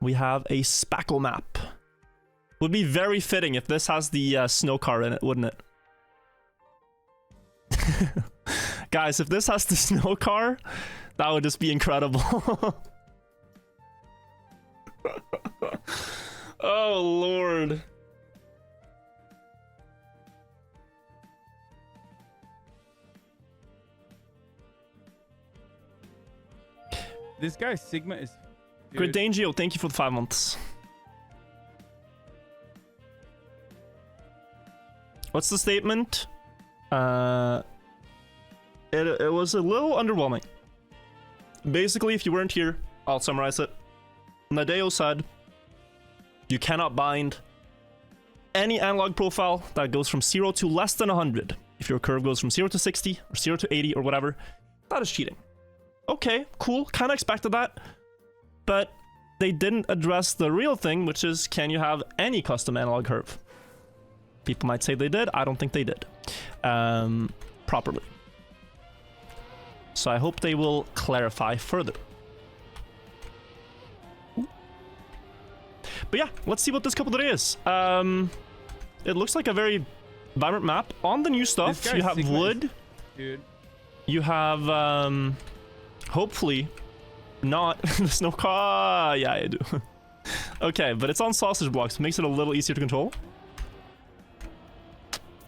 we have a spackle map. Would be very fitting if this has the snow car in it, wouldn't it? Guys, if this has the snow car, that would just be incredible. Oh, Lord. This guy Sigma is... Great Dangio, thank you for the 5 months. What's the statement? It was a little underwhelming. Basically, if you weren't here, I'll summarize it. Nadeo said, you cannot bind any analog profile that goes from 0 to less than 100. If your curve goes from 0 to 60, or 0 to 80, or whatever, that is cheating. Okay, cool, kind of expected that. But they didn't address the real thing, which is, can you have any custom analog curve? People might say they did, I don't think they did. Properly. So I hope they will clarify further. Ooh. But yeah, let's see what this couple today is. It looks like a very vibrant map. On the new stuff, you have wood. Dude. You have, hopefully, not the snow car. Yeah, I do. Okay, but it's on sausage blocks. Makes it a little easier to control.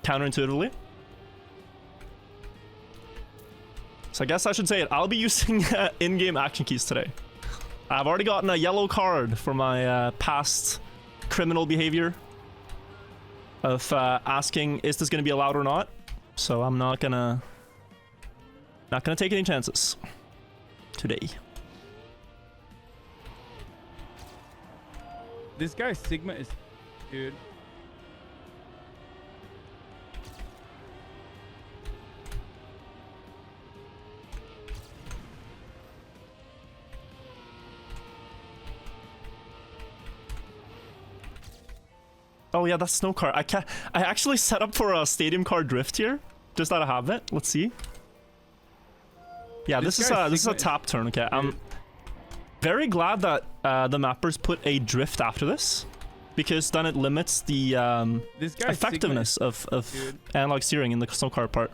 Counterintuitively. So I guess I should say it. I'll be using in-game action keys today. I've already gotten a yellow card for my past criminal behavior of asking, is this going to be allowed or not? So I'm not gonna take any chances today. This guy Sigma is... Dude. Oh yeah, that's snow car. I actually set up for a stadium car drift here, just out of habit. Let's see. Yeah, this is a tap turn. Okay, I'm very glad that the mappers put a drift after this, because then it limits the effectiveness of analog steering in the snow car part.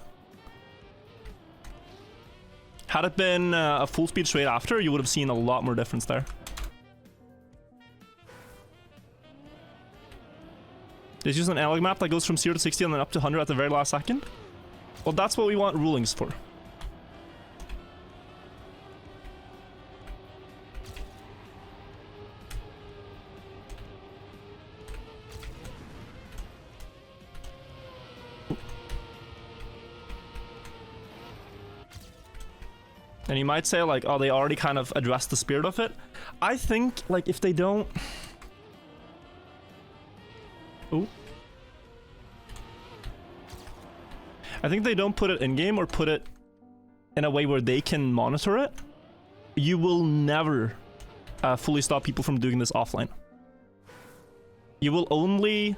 Had it been a full speed straight after, you would have seen a lot more difference there. There's just an analog map that goes from 0 to 60 and then up to 100 at the very last second. Well, that's what we want rulings for. And you might say, like, oh, they already kind of addressed the spirit of it. I think, like, if they don't... Ooh. I think they don't put it in-game or put it in a way where they can monitor it, you will never fully stop people from doing this offline. You will only...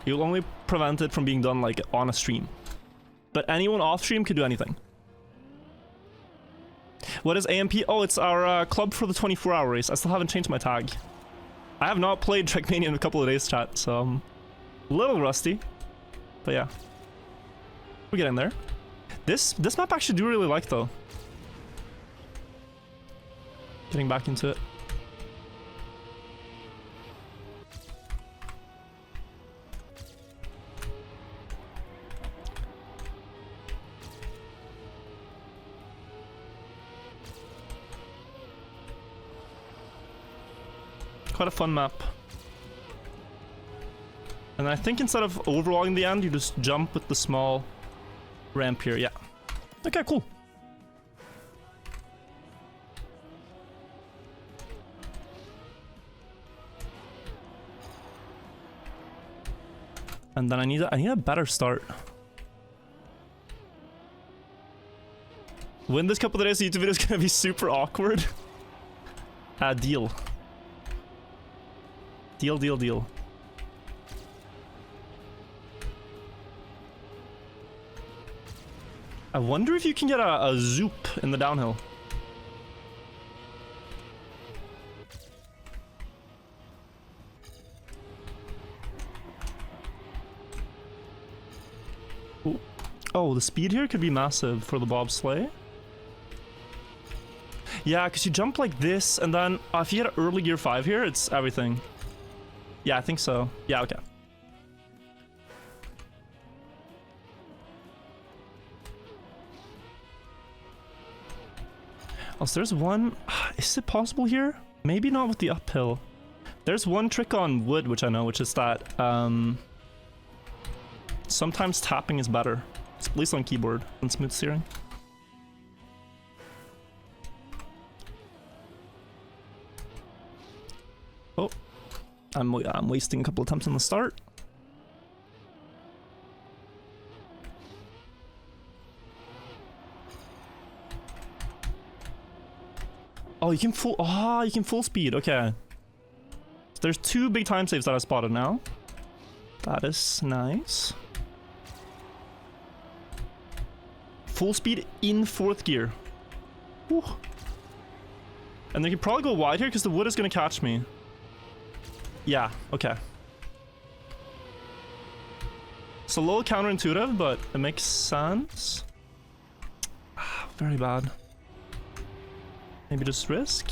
You'll only prevent it from being done, like, on a stream. But anyone off-stream could do anything. What is AMP? Oh, it's our club for the 24-hour race. I still haven't changed my tag. I have not played Trackmania in a couple of days, chat, so I'm a little rusty. But yeah. We're getting there. This map I actually do really like, though. Getting back into it. Quite a fun map. And I think instead of overlogging the end, you just jump with the small ramp here. Yeah. Okay, cool. And then I need a better start. Win this couple of days, the YouTube video is gonna be super awkward. Deal. Deal. I wonder if you can get a zoop in the downhill. Ooh. Oh, the speed here could be massive for the bobsleigh. Yeah, because you jump like this, and then if you hit early gear 5 here, it's everything. Yeah, I think so. Yeah, okay. Oh, so there's one... Is it possible here? Maybe not with the uphill. There's one trick on wood, which I know, which is that sometimes tapping is better. At least on keyboard than smooth steering. Oh, I'm wasting a couple attempts on the start. Oh, you can full speed. Okay. So there's 2 big time saves that I spotted now. That is nice. Full speed in 4th gear. Whew. And then you can probably go wide here because the wood is going to catch me. Yeah, okay. It's a little counterintuitive, but it makes sense. Very bad. Maybe just risk.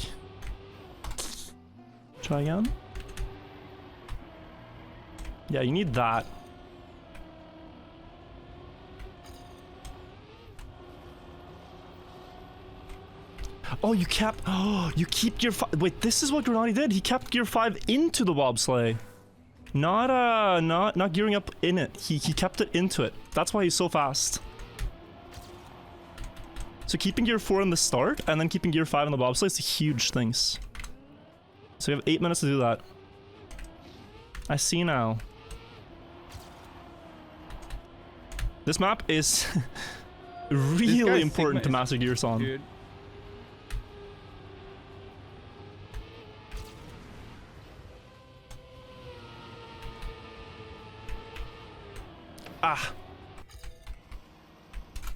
Try again. Yeah, you need that. Oh, you kept... Oh, you keep gear 5... Wait, this is what Granati did. He kept gear 5 into the bobsleigh. Not gearing up in it. He kept it into it. That's why he's so fast. So keeping gear 4 in the start, and then keeping gear 5 in the bobsleigh is huge things. So we have 8 minutes to do that. I see now. This map is really important to master gears on. Dude. Ah.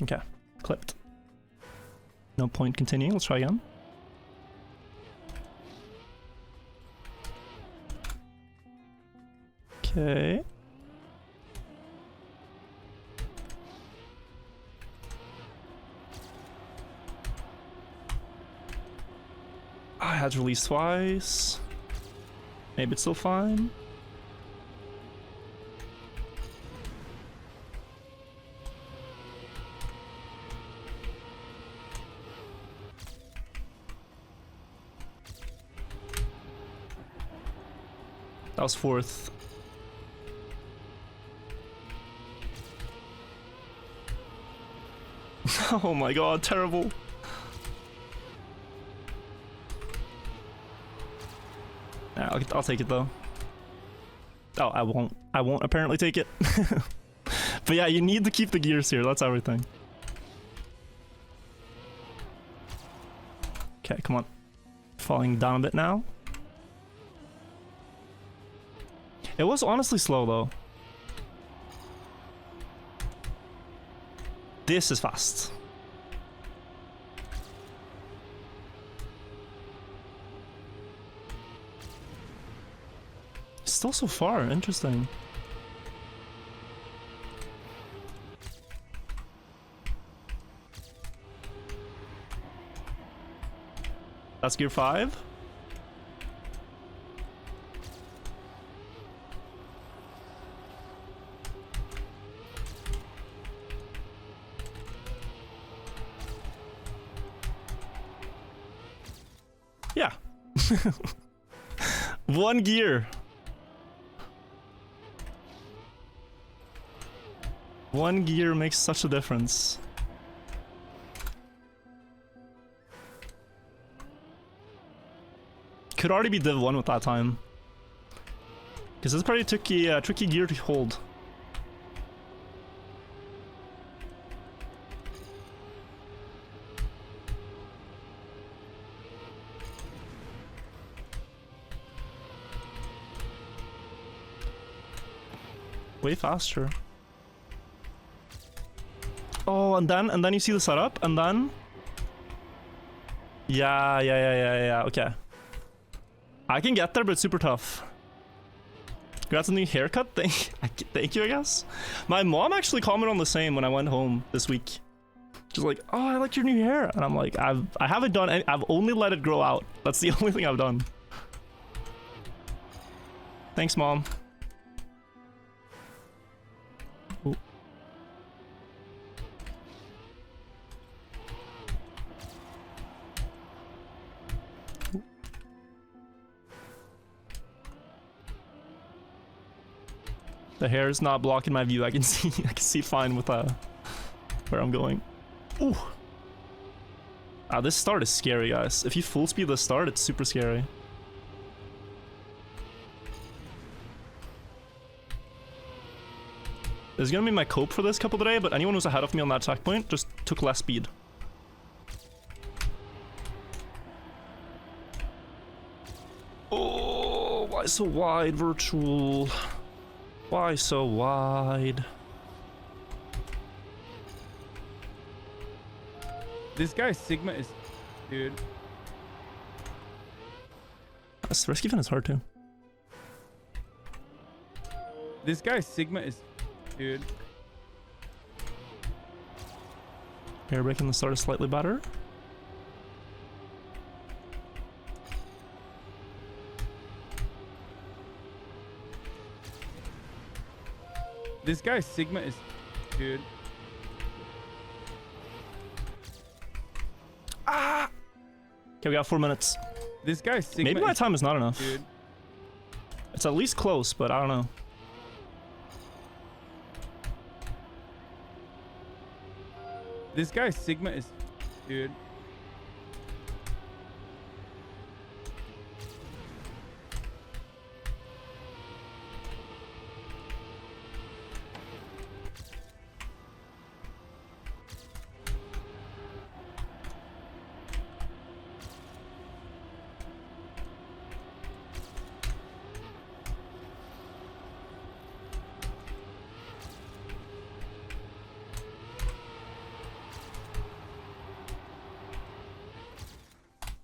Okay, clipped. No point continuing. Let's try again. Okay. I had to release twice. Maybe it's still fine. That was 4th. Oh my god, terrible. Yeah, I'll take it though. Oh, I won't apparently take it. But yeah, you need to keep the gears here, that's everything. Okay, come on. Falling down a bit now. It was honestly slow though. This is fast. Still so far, interesting. That's gear 5. Yeah. 1 gear. 1 gear makes such a difference. Could already be Div 1 with that time. Because it's pretty tricky gear to hold. Way faster. Oh, and then you see the setup, and then Yeah. Okay. I can get there, but it's super tough. Congrats on the new haircut. Thank you, I guess. My mom actually commented on the same when I went home this week. She's like, "Oh, I like your new hair," and I'm like, I haven't done any, I've only let it grow out. That's the only thing I've done. Thanks, Mom. Ooh. The hair is not blocking my view. I can see fine with where I'm going. Ooh. This start is scary, guys. If you full speed the start, it's super scary. This is gonna be my cope for this couple today, but anyone who's ahead of me on that checkpoint just took less speed. Oh, why so wide, Virtual? Why so wide? This guy Sigma is, dude. This risky fin is hard too. This guy Sigma is, dude. Air braking the start is slightly better. This guy Sigma is, dude. Ah! Okay, we got 4 minutes. This guy Sigma. Maybe my time is not enough. Dude. It's at least close, but I don't know. This guy Sigma is, dude.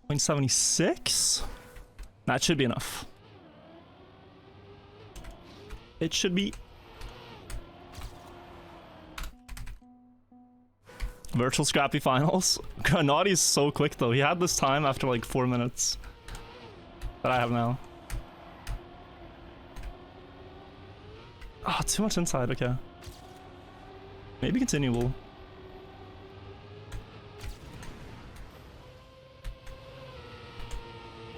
.76? That should be enough. It should be. Virtual Scrappy Finals. Naughty's so quick though. He had this time after like 4 minutes that I have now. Ah, too much inside. Okay. Maybe continuable.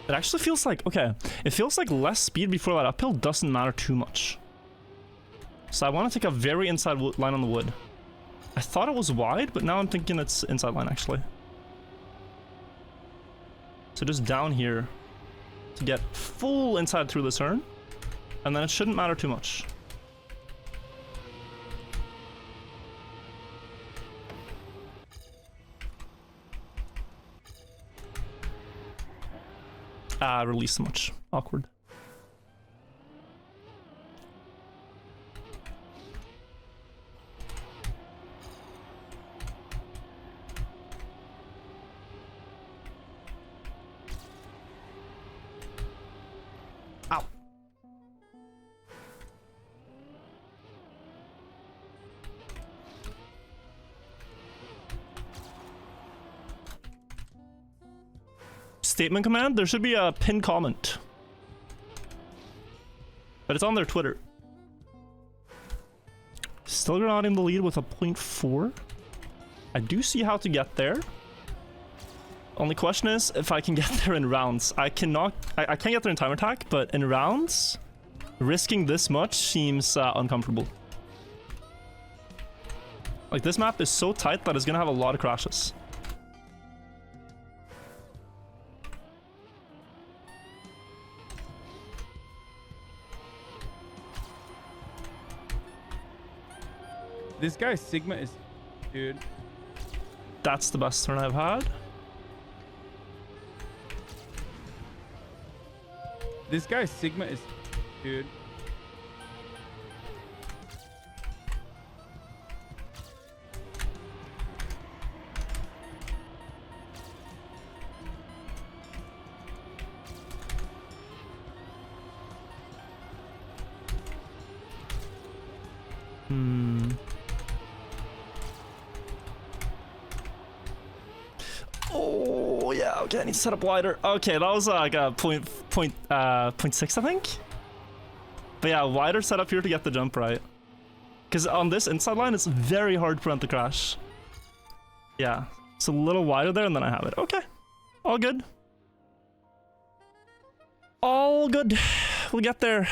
It actually feels like, okay, it feels like less speed before that uphill doesn't matter too much. So I want to take a very inside line on the wood. I thought it was wide, but now I'm thinking it's inside line actually. So just down here to get full inside through this turn, and then it shouldn't matter too much. Release so much. Awkward. Ow. Statement command, there should be a pinned comment. But it's on their Twitter. Still not in the lead with a 0.4. I do see how to get there. Only question is if I can get there in rounds. I can't get there in time attack, but in rounds, risking this much seems uncomfortable. Like this map is so tight that it's gonna have a lot of crashes. This guy Sigma is, dude. That's the best turn I've had. This guy Sigma is, dude. Oh, yeah, okay, I need to set up wider. Okay, that was like a point 0.6, I think? But yeah, wider setup here to get the jump right. Because on this inside line, it's very hard to prevent the crash. Yeah, it's a little wider there, and then I have it. Okay, all good. All good. We'll get there.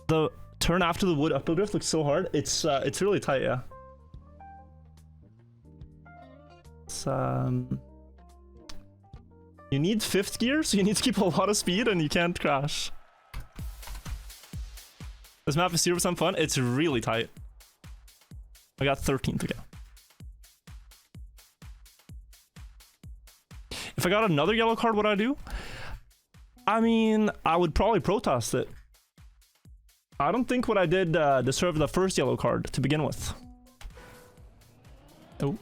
The turn after the wood uphill drift looks so hard. It's really tight, yeah. It's you need 5th gear, so you need to keep a lot of speed and you can't crash. This map is 0% fun. It's really tight. I got 13th again. If I got another yellow card, what would I do? I mean, I would probably protest it. I don't think what I did deserved the first yellow card to begin with. Oh.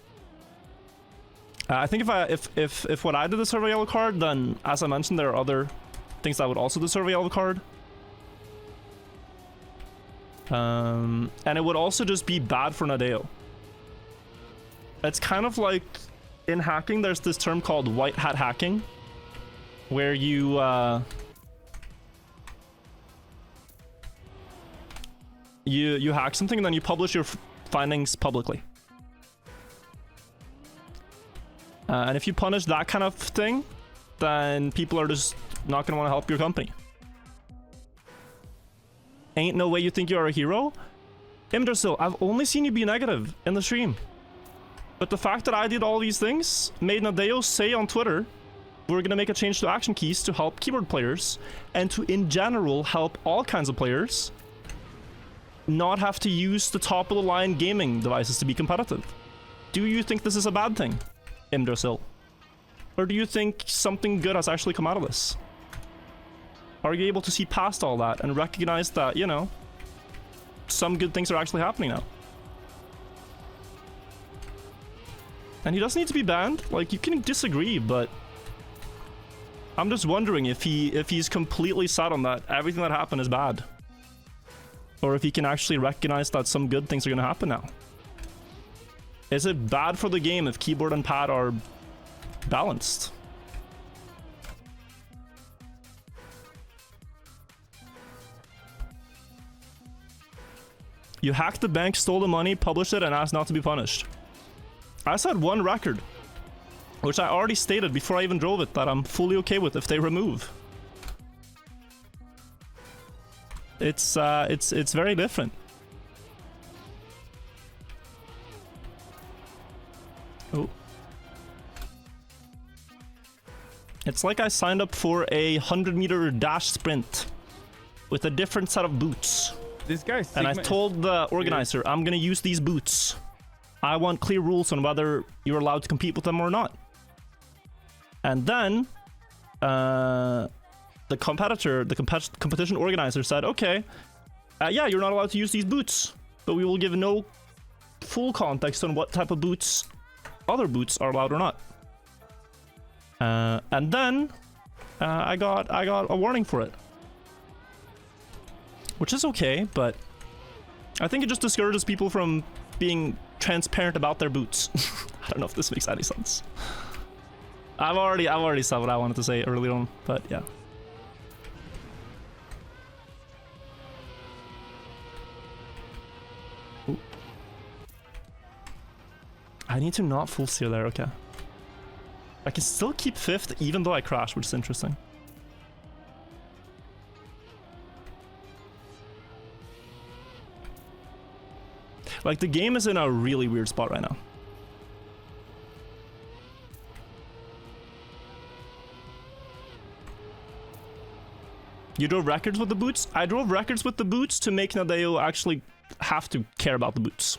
I think if what I did deserve a yellow card, then as I mentioned, there are other things that would also deserve a yellow card. And it would also just be bad for Nadeo. It's kind of like in hacking, there's this term called white hat hacking, where you you hack something and then you publish your findings publicly. And if you punish that kind of thing, then people are just not gonna want to help your company. Ain't no way you think you are a hero? Imdrasil, I've only seen you be negative in the stream. But the fact that I did all these things made Nadeo say on Twitter, we're gonna make a change to action keys to help keyboard players and to, in general, help all kinds of players not have to use the top-of-the-line gaming devices to be competitive. Do you think this is a bad thing, Imdrasil? Or do you think something good has actually come out of this? Are you able to see past all that and recognize that, you know, some good things are actually happening now? And he doesn't need to be banned. Like, you can disagree, but I'm just wondering if he's completely set on that everything that happened is bad. Or if he can actually recognize that some good things are going to happen now. Is it bad for the game if keyboard and pad are balanced? You hacked the bank, stole the money, published it, and asked not to be punished. I said one record, which I already stated before I even drove it, that I'm fully okay with if they remove. It's very different. Oh. It's like I signed up for a 100-meter dash sprint with a different set of boots. This guy and I told the organizer, I'm gonna use these boots. I want clear rules on whether you're allowed to compete with them or not. And then the competition organizer said, okay, yeah, you're not allowed to use these boots, but we will give no full context on what type of boots, other boots, are allowed or not. And then I got a warning for it, which is okay, but I think it just discourages people from being transparent about their boots. I don't know if this makes any sense. I've already said what I wanted to say earlier on, but yeah. Ooh. I need to not full steer there, okay. I can still keep 5th even though I crash, which is interesting. Like, the game is in a really weird spot right now. You drove records with the boots? I drove records with the boots to make Nadeo actually have to care about the boots.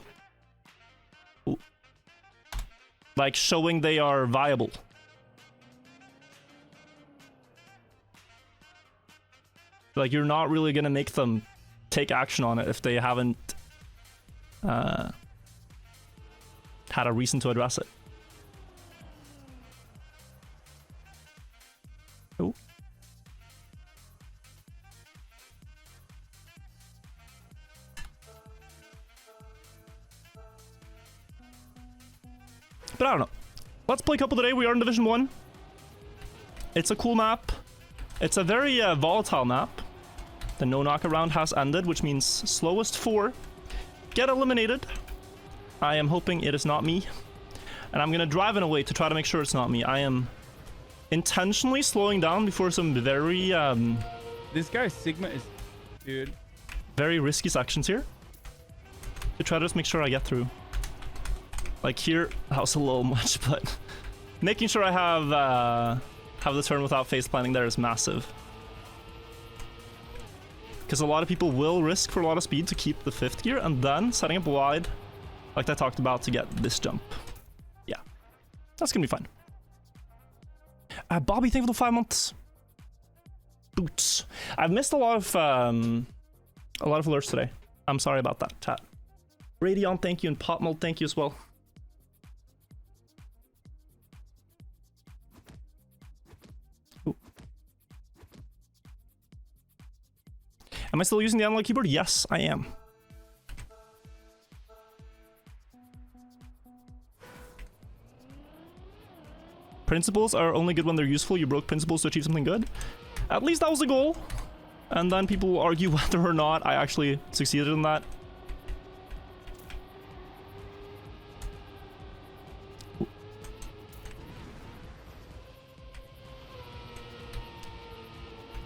Ooh. Like, showing they are viable. Like, you're not really gonna make them take action on it if they haven't had a reason to address it. Oh. But I don't know. Let's play a couple today. We are in Division 1. It's a cool map. It's a very volatile map. The no knockout round has ended, which means slowest 4 get eliminated. I am hoping it is not me. And I'm gonna drive in a way to try to make sure it's not me. I am intentionally slowing down before some very This guy Sigma is, dude. very risky sections here. To try to just make sure I get through. Like here, that was a little much, but making sure I have the turn without face planting there is massive. Because a lot of people will risk for a lot of speed to keep the 5th gear and then setting up wide, like I talked about, to get this jump. Yeah, that's gonna be fine. Bobby, thank you for the 5 months. Boots. I've missed a lot of alerts today. I'm sorry about that, chat. Radeon, thank you, and Popmold, thank you as well. Ooh. Am I still using the analog keyboard? Yes, I am. Principles are only good when they're useful. You broke principles to achieve something good. At least that was the goal. And then people will argue whether or not I actually succeeded in that.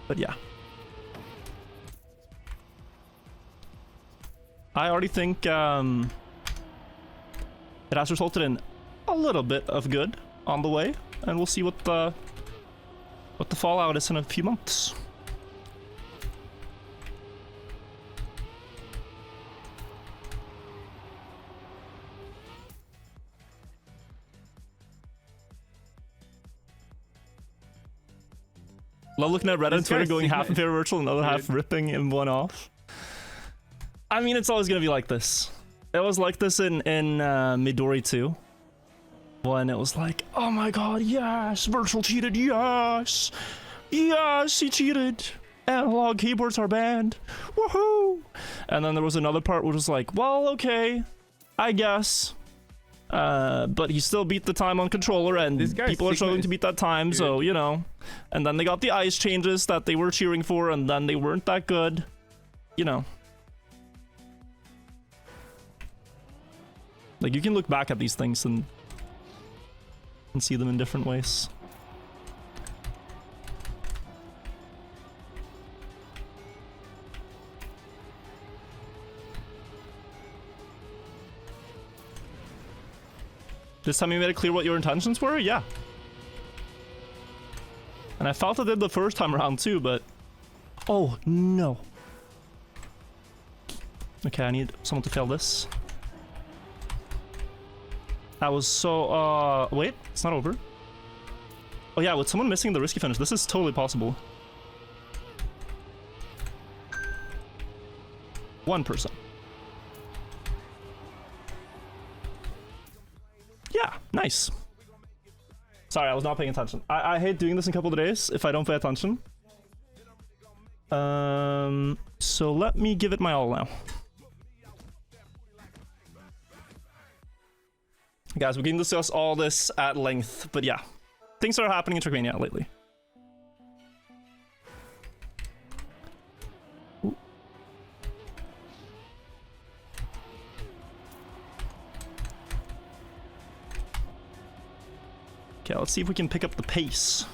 But yeah. I already think it has resulted in a little bit of good on the way. And we'll see what the fallout is in a few months. Love looking at Reddit and Twitter going half in favor of virtual and the other half ripping him one off. I mean, it's always gonna be like this. It was like this in Midori 2. When it was like, oh my god, yes, virtual cheated, yes, yes, he cheated, analog keyboards are banned, woohoo. And then there was another part which was like, well, okay, I guess, but he still beat the time on controller, and people are struggling to beat that time, dude. So, you know. And then they got the ice changes that they were cheering for, and then they weren't that good, you know. Like, you can look back at these things and see them in different ways. This time you made it clear what your intentions were? Yeah. And I felt I did the first time around too, but... Oh, no. Okay, I need someone to fail this. That was so, wait, it's not over. Oh yeah, with someone missing the risky finish, this is totally possible. 1%. Yeah, nice. Sorry, I was not paying attention. I hate doing this in a couple of days if I don't pay attention. So let me give it my all now. Guys, we can discuss all this at length, but yeah. Things are happening in Trackmania lately. Ooh. Okay, let's see if we can pick up the pace.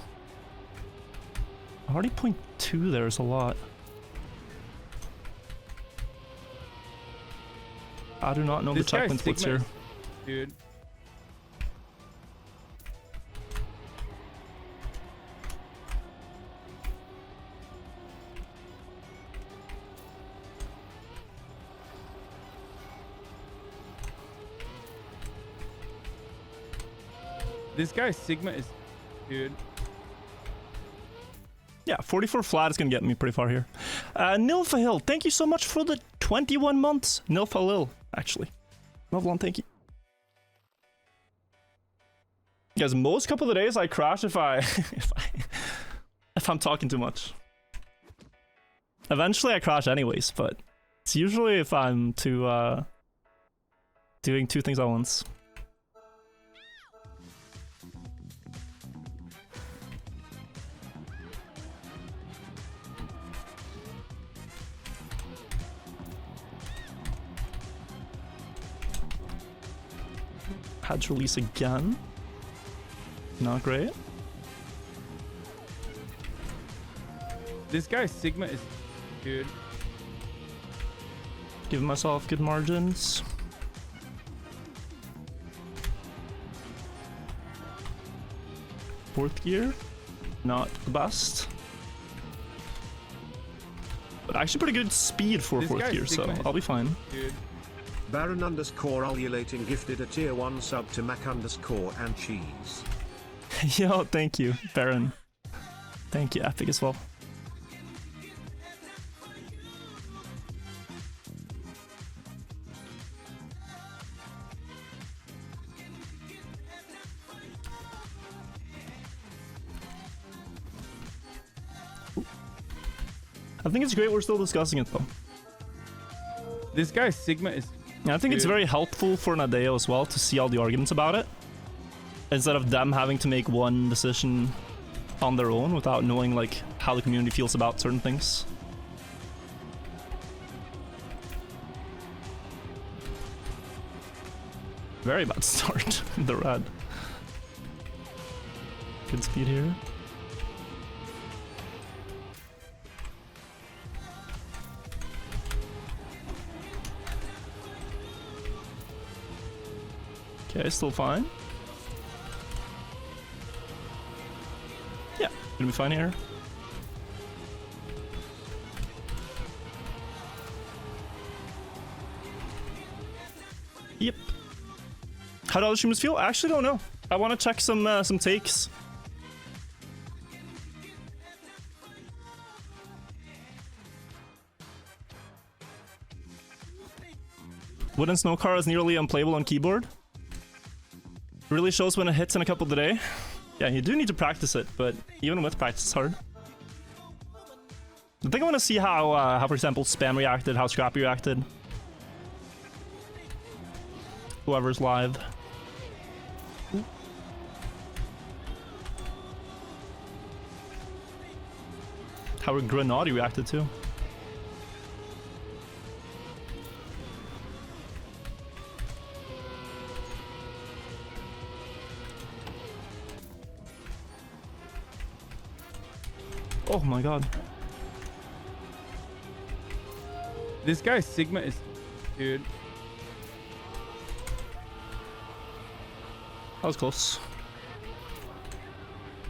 Already 0.2 there is a lot. I do not know the checkpoint splits here. Dude. This guy Sigma is, dude. Yeah, 44 flat is gonna get me pretty far here. Nilfahil, thank you so much for the 21 months. Nilfahil, actually. Novlon, thank you. Guys, most couple of days I crash if I'm talking too much. Eventually I crash anyways, but it's usually if I'm doing two things at once. Had to release again. Not great. This guy Sigma is, dude. Giving myself good margins. Fourth gear, not the best. But actually pretty good speed for This fourth guy gear, so Sigma is, I'll be fine. Dude. Baron underscore ululating gifted a tier 1 sub to Mac underscore and cheese. Yo, thank you, Baron. Thank you, Epic as well. I think it's great we're still discussing it though. This guy Sigma is. And I think it's Dude. very helpful for Nadeo as well to see all the arguments about it, instead of them having to make one decision on their own without knowing like how the community feels about certain things. Very bad start in the red. Good speed here. Okay, still fine. Yeah, gonna be fine here. Yep. How do other streamers feel? I actually don't know. I want to check some takes. Wooden Snow Car is nearly unplayable on keyboard. Really shows when it hits in a couple of the day. Yeah, you do need to practice it, but even with practice, it's hard. I think I want to see how, for example, Spam reacted, how Scrappy reacted. Whoever's live. Ooh. How Grenadi reacted too. Oh my god. This guy Sigma is, dude. That was close.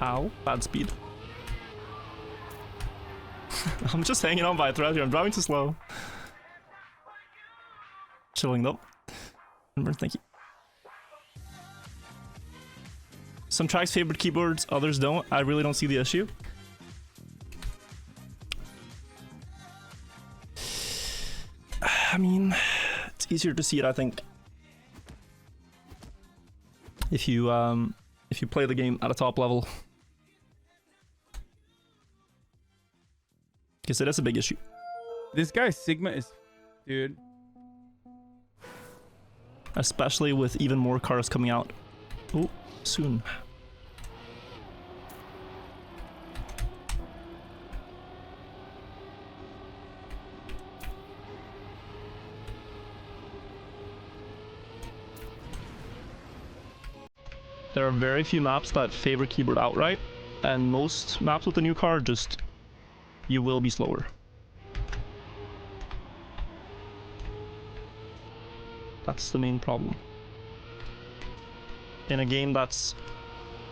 Ow, bad speed. I'm just hanging on by a thread here. I'm driving too slow. Chilling though. Remember, thank you. Some tracks favorite keyboards, others don't. I really don't see the issue. I mean, it's easier to see it, I think, if you play the game at a top level, because it is a big issue. This guy Sigma is, dude. Especially with even more cars coming out. Oh, soon. There are very few maps that favor keyboard outright, and most maps with the new car just, you will be slower. That's the main problem. In a game that's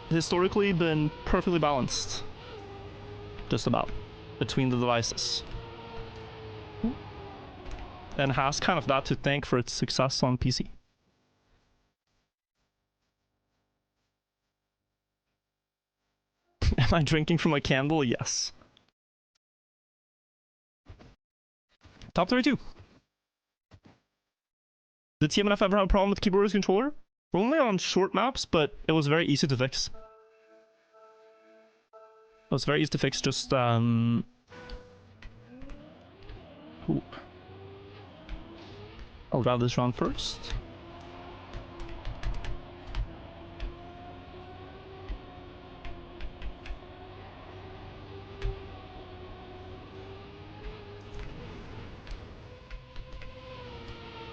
historically been perfectly balanced, just about, between the devices. And has kind of that to thank for its success on PC. Am I drinking from a candle? Yes. Top 32. Did TMNF ever have a problem with keyboard controller? We're only on short maps, but it was very easy to fix. It was very easy to fix, just Ooh. I'll grab this round first.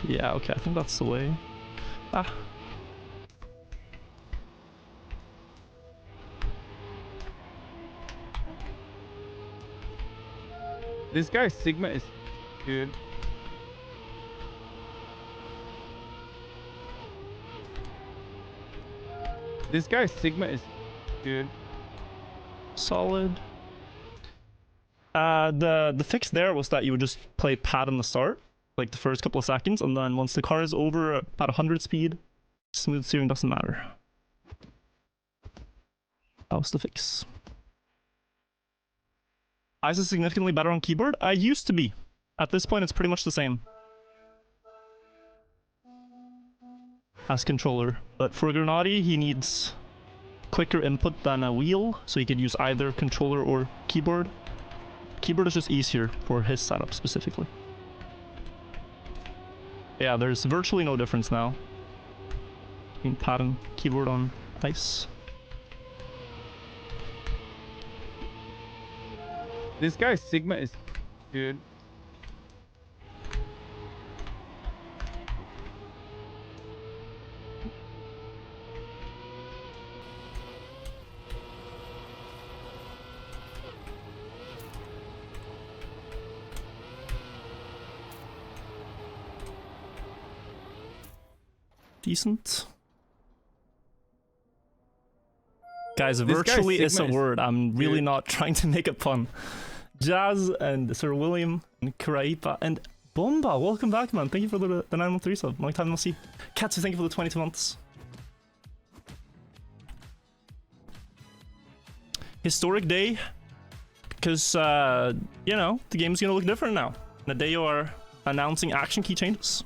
Yeah, okay, I think that's the way. Ah. This guy Sigma is, dude. This guy Sigma is, dude. Solid. The fix there was that you would just play pad on the start, like the first couple of seconds, and then once the car is over about 100 speed, smooth steering doesn't matter. That was the fix. Ice is significantly better on keyboard? I used to be. At this point, it's pretty much the same as controller. But for Granati, he needs quicker input than a wheel, so he could use either controller or keyboard. Keyboard is just easier for his setup specifically. Yeah, there's virtually no difference now between pad and keyboard on ice. This guy Sigma is, dude. Decent. Guys, This guy virtually is a Sigma is- word. I'm really dude. not trying to make a pun. Jazz and Sir William and Kuraipa and Bomba, welcome back, man. Thank you for the 9-month resub. Long time no see. Katsu, thank you for the 22 months. Historic day, because, you know, the game's gonna look different now. The day you are announcing action key changes.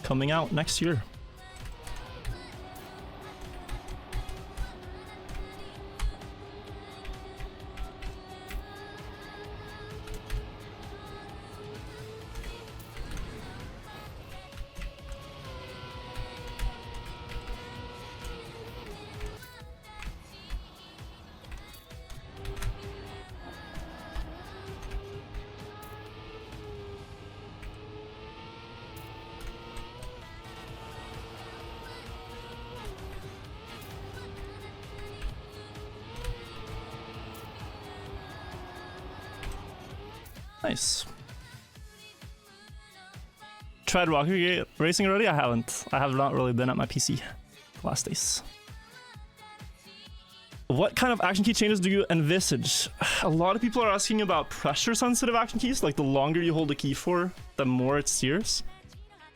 Coming out next year. Nice. Tried Rocket Racing already? I haven't. I have not really been at my PC last days. What kind of action key changes do you envisage? A lot of people are asking about pressure sensitive action keys, like the longer you hold the key for, the more it steers.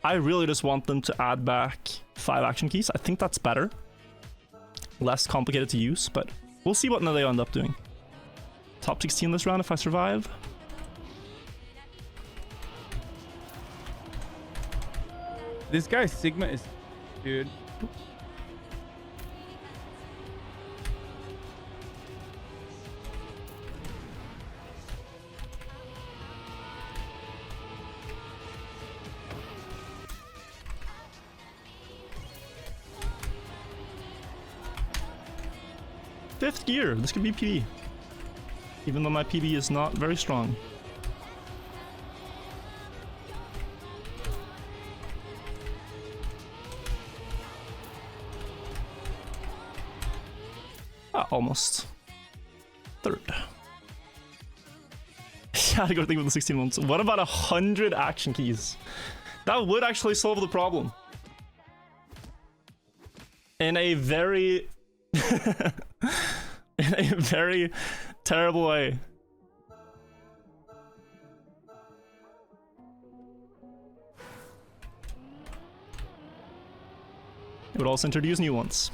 I really just want them to add back 5 action keys. I think that's better. Less complicated to use, but we'll see what they end up doing. Top 16 this round if I survive. This guy Sigma is, dude. Fifth gear. This could be PB. Even though my PB is not very strong. Almost. Third. Yeah, I gotta think of the 16 months. What about 100 action keys? That would actually solve the problem. In a very... in a very terrible way. It would also introduce new ones.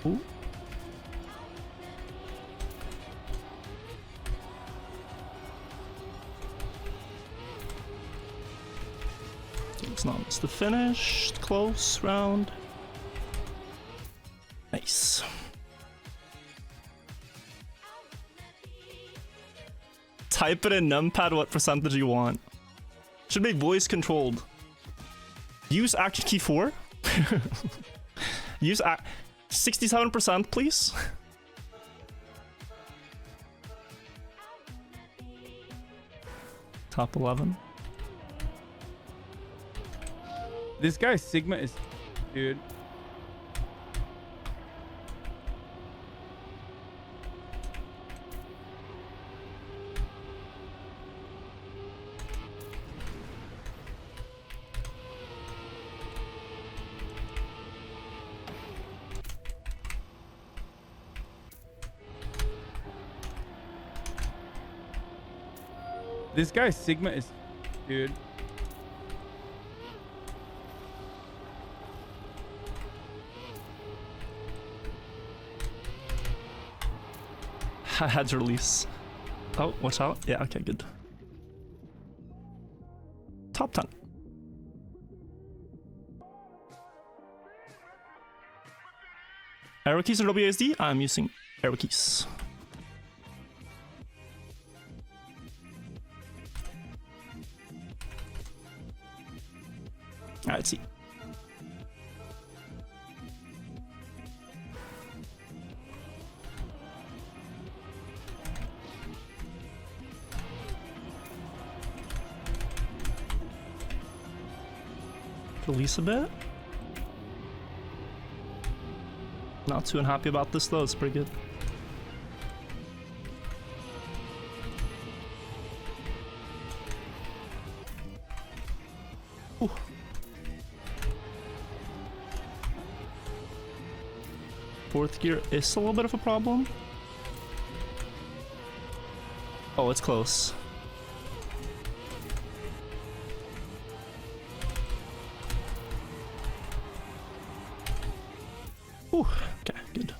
Ooh. It's not just the finished close round. Nice. Type it in numpad what percentage you want. Should be voice controlled. Use action key 4. Use 67%, please. Top 11. This guy Sigma is, dude. This guy Sigma is, dude. I had to release. Oh, watch out. Yeah, okay, good. Top 10. Arrow keys or WASD? I'm using arrow keys. Alright, let's see. Release a bit. Not too unhappy about this though, it's pretty good. Ooh. Fourth gear is a little bit of a problem. Oh, it's close. Ooh, okay, good.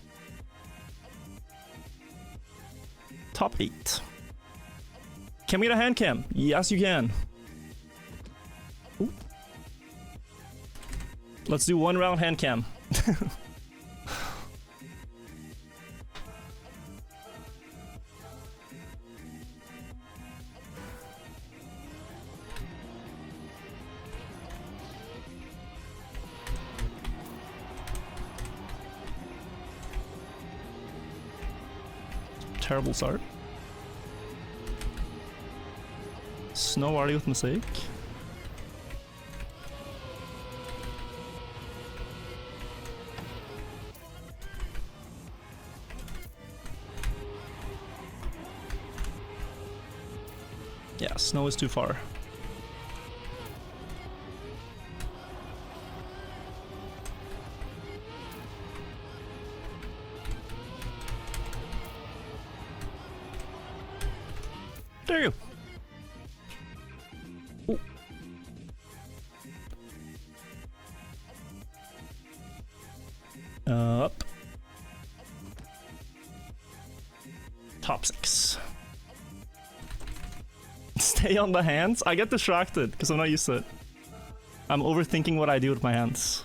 Top 8. Can we get a hand cam? Yes, you can. Ooh. Let's do 1 round hand cam. Terrible start. Snow already with mistake. Yeah, snow is too far. There you go. Up. Top 6. Stay on the hands? I get distracted because I'm not used to it. I'm overthinking what I do with my hands.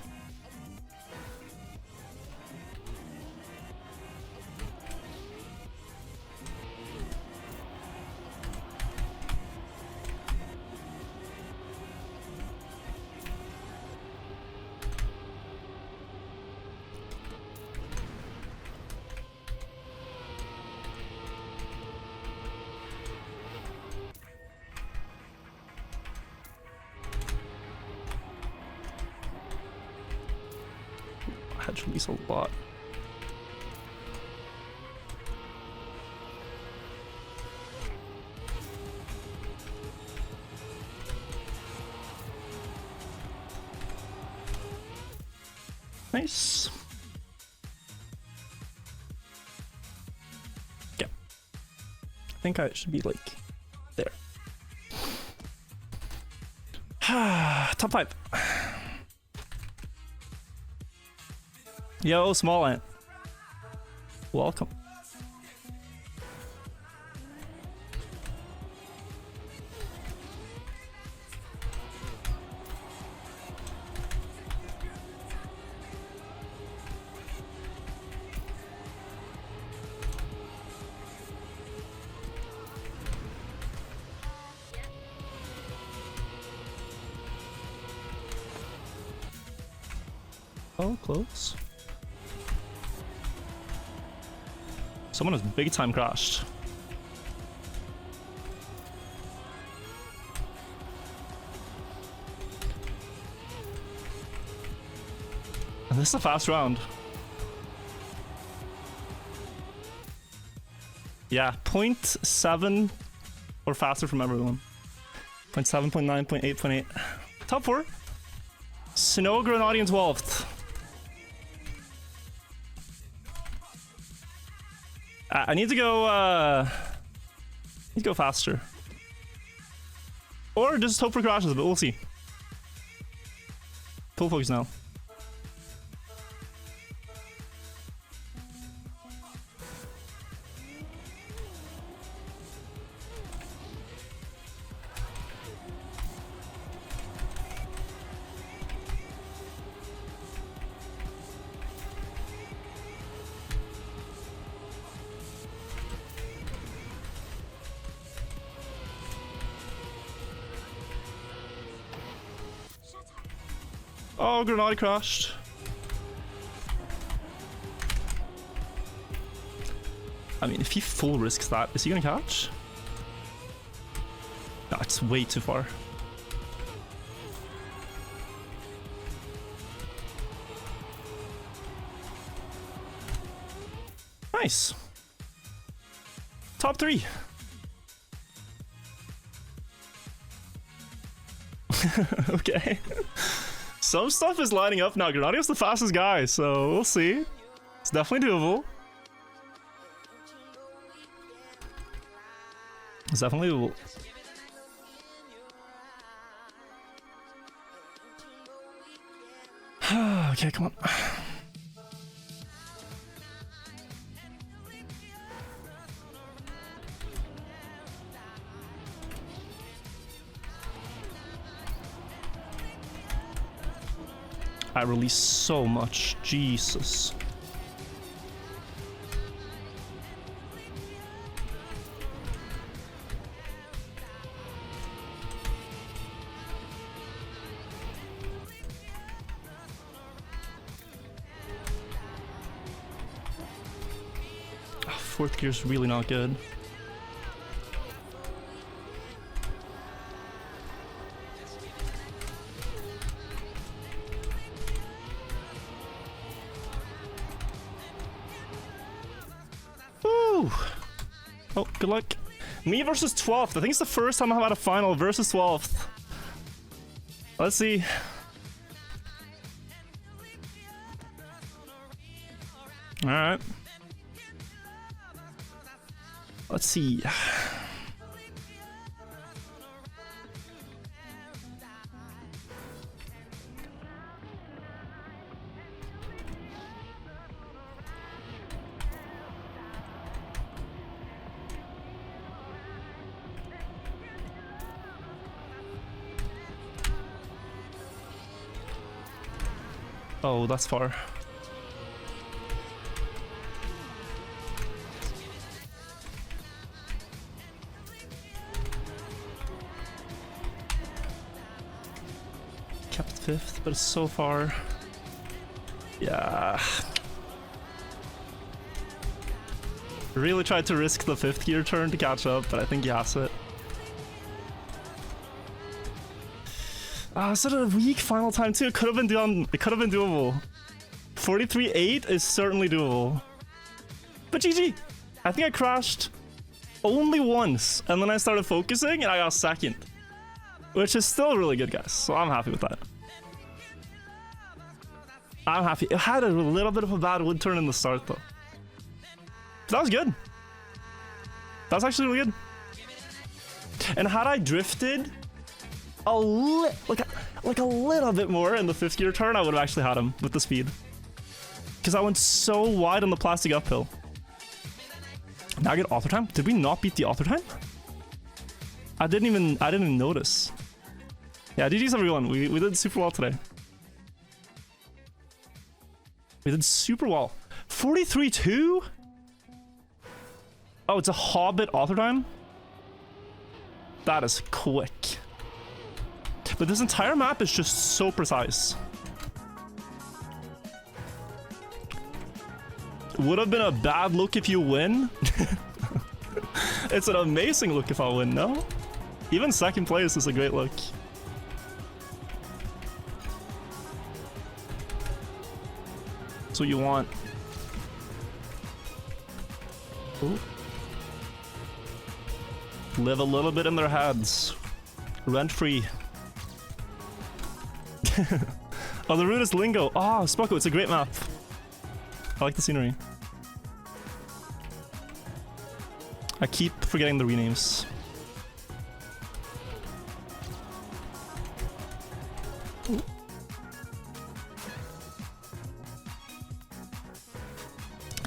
I had to release a lot. Nice. Yeah. I think I should be like there. Top 5. Yo, small ant. Welcome. Oh, close. Someone has big time crashed. And this is a fast round. Yeah, 0.7 or faster from everyone. 0.7, 0.9, 0.8, 0.8. Top 4. Snow Grenadian 12th. I need to go faster. Or just hope for crashes, but we'll see. Full focus now. Oh, Grenade crashed. I mean, if he full risks that, is he gonna catch? No, it's way too far. Nice. Top 3. Okay. Some stuff is lining up now. Grenadio's the fastest guy, so we'll see. It's definitely doable. It's definitely doable. Okay, come on. I release so much. Jesus. Fourth gear's really not good. Oh, good luck. Me versus 12th. I think it's the first time I've had a final versus 12th. Let's see. Alright. Let's see. Oh, that's far. Kept 5th, but it's so far. Yeah. Really tried to risk the 5th gear turn to catch up, but I think he has it. Is it a weak final time too? It could have been done. It could have been doable. 43.8 is certainly doable. But GG. I think I crashed only once, and then I started focusing, and I got 2nd, which is still really good, guys. So I'm happy with that. I'm happy. It had a little bit of a bad wood turn in the start, though. But that was good. That was actually really good. And had I drifted like a little bit more in the 5th gear turn, I would have actually had him with the speed. Because I went so wide on the plastic uphill. Now I get author time? Did we not beat the author time? I didn't even notice. Yeah, GG's everyone. We did super well today. We did super well. 43-2? Oh, it's a Hobbit author time? That is quick. But this entire map is just so precise. Would have been a bad look if you win. It's an amazing look if I win, no? Even second place is a great look. That's what you want. Ooh. Live a little bit in their heads. Rent free. Oh, the route is Lingo. Ah, oh, Spocko, it's a great map. I like the scenery. I keep forgetting the renames. Ooh.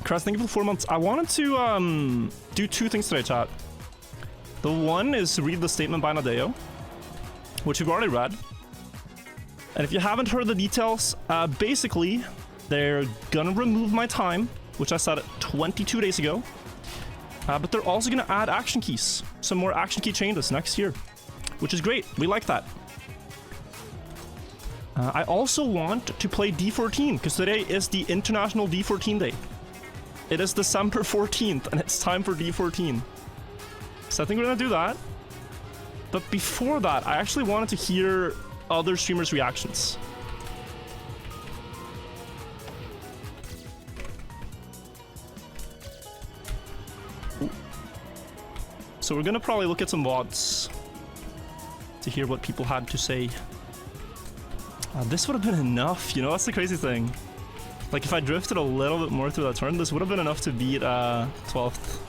Chris, thank you for the 4 months. I wanted to do 2 things today, chat. The one is read the statement by Nadeo, which we've already read. And if you haven't heard the details, basically, they're gonna remove my time, which I said 22 days ago. But they're also gonna add action keys, some more action key changes next year, which is great. We like that. I also want to play D14, because today is the International D14 Day. It is December 14th, and it's time for D14. So I think we're gonna do that. But before that, I actually wanted to hear other streamers' reactions. Ooh. So we're gonna probably look at some VODs to hear what people had to say. This would have been enough, you know, that's the crazy thing. Like, if I drifted a little bit more through that turn, this would have been enough to beat 12th.